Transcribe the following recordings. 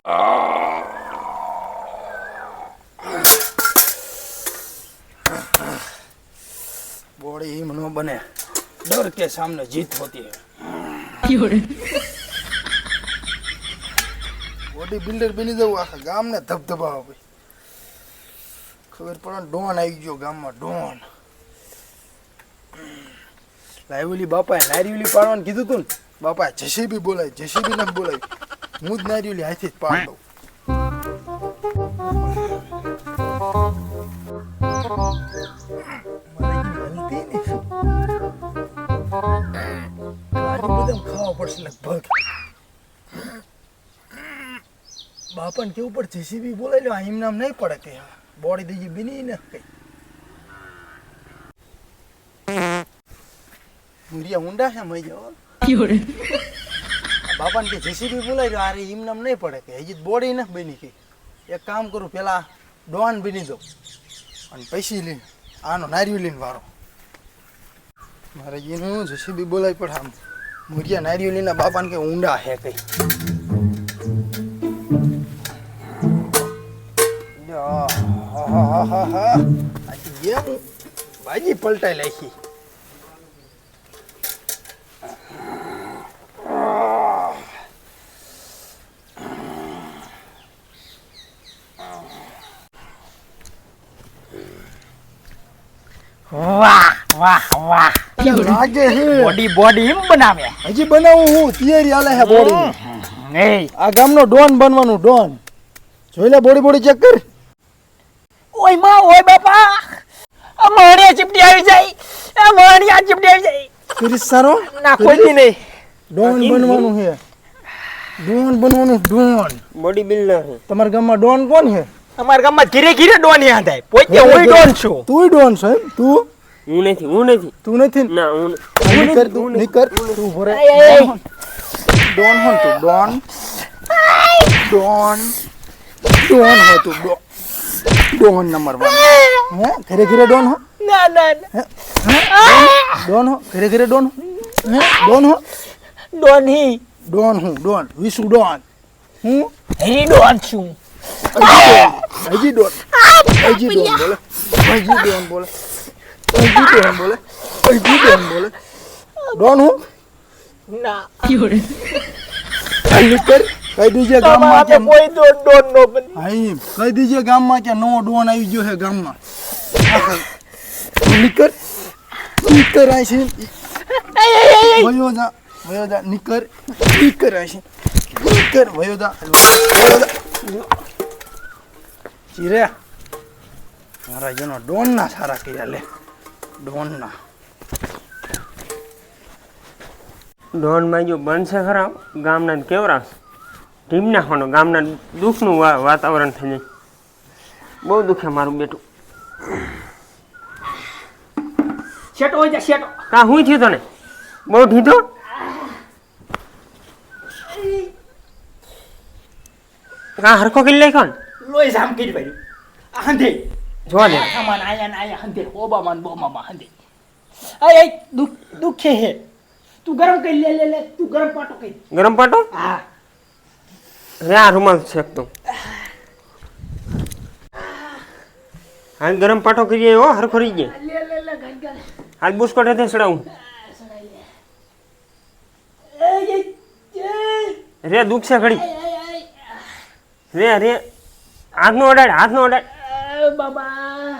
Body मनो बने, डर के सामने जीत होती है। बॉडी बिल्डर बनी जाऊ आखा गाम ने धबधबा भाई खबर पड़ा डॉन आई गयो गाम में डॉन लाइवली बापा नारियली पाड़वान कीधुं तू बापा जेसीबी बोलाय जेसीबी न बोलाय હું જ નારિયલી હાથે જ પાડ દઉં ખાવા પડશે લગભગ બાપાને કેવું પડે જેસીબી બોલાવી લો એમ નામ નહીં પડે કે બોડી દઈ બની ને કઈ મુરિયા ઊંડા છે મઈ જાવ બાપાને કે જેસીબી બોલાવી લો અરે એમ નામ નહીં પડે કે હજી બોડી ન બની કે એક કામ કરું પેલા ડોન બની જાઉં અને પૈસી લઈને આનો નારિયું લઈને વારો મારે એનું જેસીબી બોલાવી પડે આમ મુરિયા નારિયું લઈને બાપાને કે ઊંડા હે કઈ भाजी पलटाई लाखी वाह वाह वाह लागे है बॉडी बॉडी हिम बनावे हजी बनाવું હું તૈયારી આલે હે બોડી એ આ ગામનો ડોન બનવાનું ડોન જોઈ લે બોડી બોડી ચેક કર ઓય માં ઓય બાપા આ માણિયા ચીપડી આવી જાય આ માણિયા ચીપડી આવી જાય ક્રિસ સારો ના કોઈ નહીં ડોન બનવાનું હે ડોન બનવાનું ડોન બોડી બિલ્ડર છે તમારા ગામમાં ડોન કોણ હે અમાર ગામમાં ઘીરે ઘીરે ડોન યા થાય પોતે હું ડોન છું તું ડોન છો એમ તું હું નથી તું નથી ના હું નીકર તું ભરે ડોન હો તું ડોન ડોન ડોન હો તું ડોન નંબર 1 હે ઘરે ઘરે ડોન હો ના ના ડોન હો ઘરે ઘરે ડોન હે ડોન હો ડોન હી ડોન હું ડોન વિશુ ડોન હું હી ડોન છું હજી ડોન બોલે હજી ડોન બોલે ડોન હું ના નીકર કહી દીજે ગામમાં કે કોઈ ડોન નો બને હાઈ કહી દીજે ગામમાં કે નવો ડોન આવી ગયો છે ગામમાં નીકર આય છે વયો જા નીકર આય છે નીકર વયો જા ચીરે મારા જેનો ડોન ના સારા કર્યા લે ડોન ના ડોન માં જો બનશે ખરા ગામના કેવરા ટીમ નાખવાનો ગામના દુઃખનું વાતાવરણ થઈ જાય બહુ દુખે મારું બેટું શેટો હોય જા શેટો કા હું થયું તને બહુ ઢીધો કા હરખો કરી લે કોણ લોહી જામ કરી ભાઈ આંધે જોવા દે સામાન આયા ને આયા હંધે ઓબામાં બોમામાં હંધે આય આય દુખે હે તું ગરમ કરી લે તું ગરમ પાટો કરી ગરમ પાટો હા રે આ રૂમાલ શેકતો હાલ ગરમ પાટો કરીએ હો હરખો રહી જાય લે ગંગા હાલ બુસ્કોટ હે સડાવું રે દુખ છે ઘડી રે હાથનો અડાડ બાબા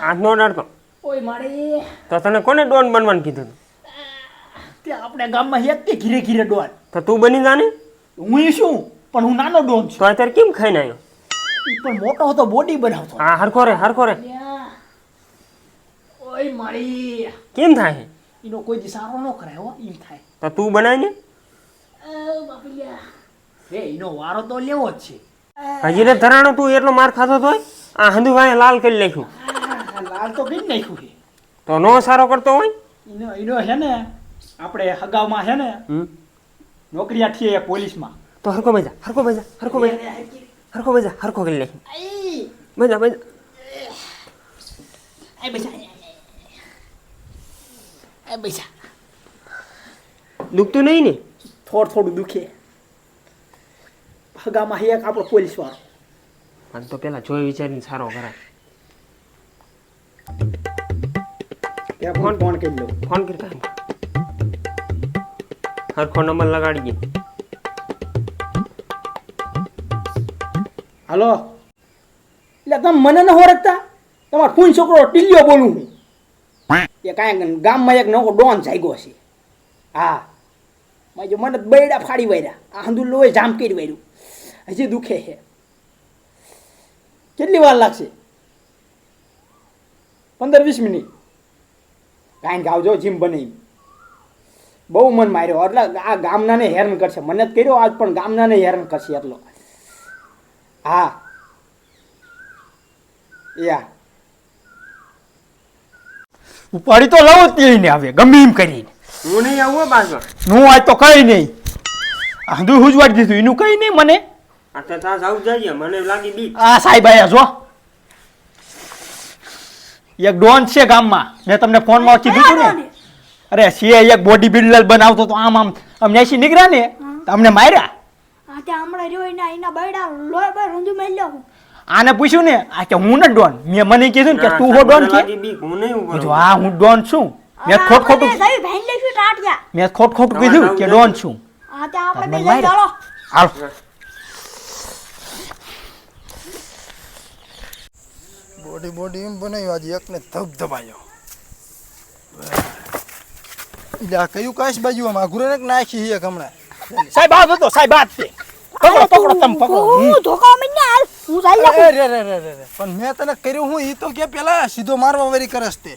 હાથનો અડાડતો ઓય મારી તો તને કોને ડોન બનવાનું કીધું તે આપણે ગામમાં હેત કે ઘીરે ઘીરે ડોન તો તું બની જાને હું શું પણ હું નાનો ડોન છું તો અત્યારે કેમ ખાઈને આવ્યો ઈ પણ મોટો હતો બોડી બનાવતો હા હરખો રે ઓય મારી કેમ થાય ઈનો કોઈ દી સારો ન કરાય હો ઈમ થાય તો તું બનાય ને બાપલિયા રે ઈનો વારો તો લેવો જ છે હજી રે ધરાણો તું એટલો માર ખાતો તોય આ હંધુ ભાઈ લાલ કરી નાખ્યું લાલ તો કરી નાખ્યું છે તો નો સારો કરતો હોય ઈનો છે ને આપણે હગાવમાં છે ને નોકરીયા છીએ પોલીસમાં તો હરખો બેજા હરખો કરી નાખ્યું બેજા બેસા દુખતું નહીં ને થોડું દુખે હગામાં હે એક આપણો પોલીસ વાળો. આજ તો પેલા જોઈ વિચારીને સારો કરાય. ત્યાં ફોન કરી લો. ફોન કરતા હરખો નંબર લગાડી ગઈ. હાલો, એટલે તમે મને ન ઓળખતા? તમારો ફૂન છોકરો ટીલિયો બોલું હું. એ કાંઈ ગામમાં એક નવો ડોન જાગ્યો છે. હા, જો મને બૈડા ફાડી વાર્યા, આ હંધુ લોહી જામ કરી વાર્યું, હજી દુખે છે. કેટલી વાર લાગશે? 15-20 મિનિટ. કાંઈ આવજો, જીમ બનાવી. બહુ મન માર્યો, એટલે આ ગામનાને હેરાન કરશે. મને જ કર્યો આજ, પણ ગામનાને હેરાન કરશે એટલો. હા યા ઉપાડી તો લઉં જ લઈને આવે ગમે એમ કરીને. હું નહીં આવું પાછો. હું આજ તો કઈ નહીં આંધું હુજવાડી દીધું એનું કઈ નહીં મને. આ તો તાસ આવું જઈએ મને લાગી બીક. આ સાહેબ આયા જો એક ડોન છે ગામમાં, મેં તમને ફોનમાં કીધું હતું ને. અરે છે એક બોડી બિલ્ડર બનાવતો તો આમ નેસી નીકળ્યા ને તો અમને માર્યા. આને પૂછ્યું ને આ કે હું ને ડોન, મેં મને કીધું ને કે તું હો ડોન કે. હું નહીં ઉભો જો હા હું ડોન છું. મેં ખોટ ખોટું કીધું કે ડોન છું. હાલ બોડી એમ બનાવ્યું આજે એકને ધબધબાયો. એટલે આ કયું કાશ બાજુ આમ આઘુરે ને નાખી એક હમણાં. સાહેબ આ હતો સાહેબ આ છે. પકડો પકડો તમે પકડો. હું ધોકા મને હાલ હું ચાલી અરે રે રે રે રે પણ મેં તને કર્યું હું ઈ તો કે પેલા સીધો મારવા વારી કરસ તે.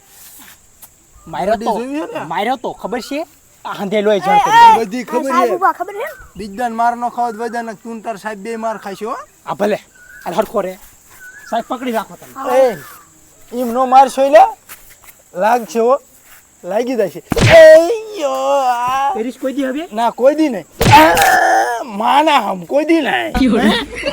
માર્યો તો ખબર છે આંધેલો એ જણ કરી બધી ખબર સાહેબ છે. ઉભા ખબર છે બીજદાન માર નો ખાવ વજાને તું તાર સાહેબ બે માર ખાશો. આ ભલે આ હરખો રે સાહેબ પકડી રાખો તમે. એ ઈમ નો મારશો એટલે લાગશે હો, લાગી જશે. એયો પેરિસ કોઈ દી હવે ના કોઈ દી નહીં. માના હમ કોઈ દી નહીં.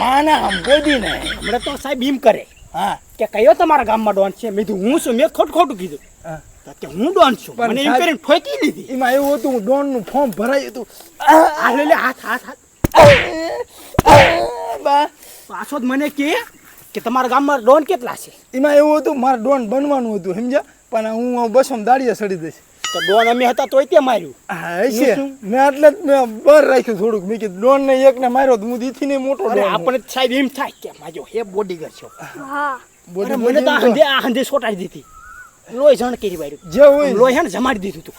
માના હમ કોઈ દી નહીં. હમણાં તો સાહેબ એમ કરે હા કે કયો તમારા ગામમાં ડોન છે. મેં કીધું હું છું, મેં ખોટું કીધું હા. તો કે હું ડોન છું. પણ મને એમ સાહેબ- કરીને ઠોકી લીધી. એમાં એવું હતું ડોન નું ફોર્મ ભરાયું હતું. આ લે લે હાથ હાથ હાથ બા પાછો જ મને કે તમારા ગામમાં ડોન કેટલા છે. એમાં એવું હતું મારે ડોન બનવાનું હતું સમજ્યા, પણ હું બસમાં દાડિયા સડી દઈશ. તો ડોન અમે હતા તોય તે માર્યું. હા છે મેં એટલે જ મેં બર રાખ્યું થોડુંક. મેં કીધું ડોન ને એક ને માર્યો તો હું દીથી ને મોટો અરે ડોન. આપણે સાહેબ એમ થાય કે માજો હે બોડીગર છો. હા અરે મને તો આ હંધે સોટાડી દીધી. લોહી જણ કરી વાર્યું. જે હોય લોહી હે ને જમાડી દીધું તું.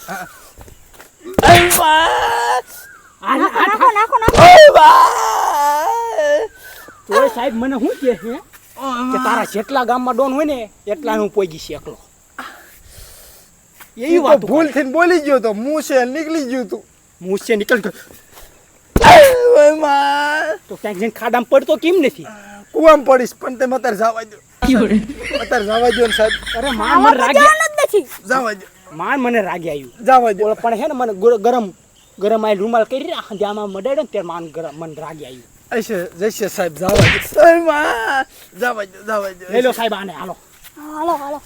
નાખો નાખો નાખો તોય સાહેબ મને શું કહે છે કે તારા જેટલા ગામમાં ડોન હોય ને એટલા હું પોગી છે એકલો. એવી વાત ભૂલ થઈને બોલી ગયો તો મું છે નીકળી ગયું તું. હું છે નીકળ ગયો તો ક્યાંક જઈને ખાડામાં પડતો કેમ નથી. કુવામાં પડીશ પણ તેમ અત્યારે જવા દો. અત્યારે જવા દો ને સાહેબ. અરે માન મને રાગે જ નથી જવા દો માન મને રાગે આવ્યું. જવા દો. ઓલો પણ હે ને મને ગરમ આઈ રૂમાલ કરી રહ્યા આમાં મડાડ્યો ને ત્યારે માન ગરમ મને રાગે આવ્યું. અશે જશે સાહેબ જવા દો. જવા દો જવા દો. લઈ લો સાહેબ આને હાલો. હાલો હાલો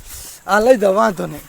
આ લઈ દો વાંધો નહીં.